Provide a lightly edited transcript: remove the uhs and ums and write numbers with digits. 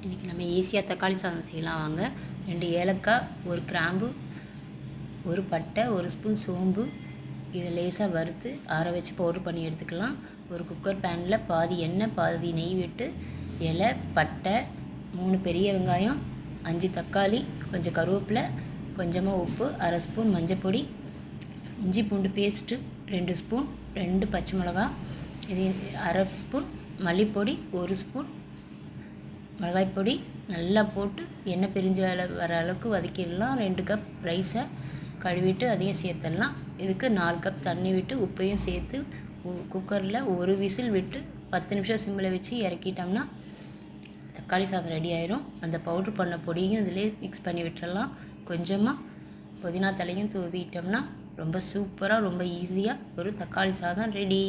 இன்றைக்கி நம்ம ஈஸியாக தக்காளி சாதம் செய்யலாம் வாங்க. 2 ஏலக்காய், 1 கிராம்பு, 1 பட்டை, 1 ஸ்பூன் சோம்பு, இதை லேசாக வறுத்து ஆற வச்சு பவுடர் பண்ணி எடுத்துக்கலாம். ஒரு குக்கர் பேனில் பாதி எண்ணெய் பாதி நெய் விட்டு இலை, பட்டை, 3 பெரிய வெங்காயம், 5 தக்காளி, கொஞ்சம் கருவேப்பிலை, கொஞ்சமாக உப்பு, 1/2 ஸ்பூன் மஞ்சப்பொடி, இஞ்சி பூண்டு பேஸ்ட்டு 2 ஸ்பூன், 2 பச்சை மிளகா, இது 1/2 ஸ்பூன் மல்லிப்பொடி, 1 ஸ்பூன் மிளகாய் பொடி நல்லா போட்டு எண்ணெய் பிரிஞ்ச வர அளவுக்கு வதக்கிடலாம். 2 கப் ரைஸை கழுவிட்டு அதையும் சேர்த்துடலாம். இதுக்கு 4 கப் தண்ணி விட்டு உப்பையும் சேர்த்து குக்கரில் 1 விசில் விட்டு 10 நிமிஷம் சிம்மில் வச்சு இறக்கிட்டோம்னா தக்காளி சாதம் ரெடி ஆயிரும். அந்த பவுட்ரு பண்ண பொடியும் இதிலே மிக்ஸ் பண்ணி விட்டுறலாம். கொஞ்சமாக புதினா தலையும் தூவிட்டோம்னா ரொம்ப சூப்பராக ரொம்ப ஈஸியாக ஒரு தக்காளி சாதம் ரெடி.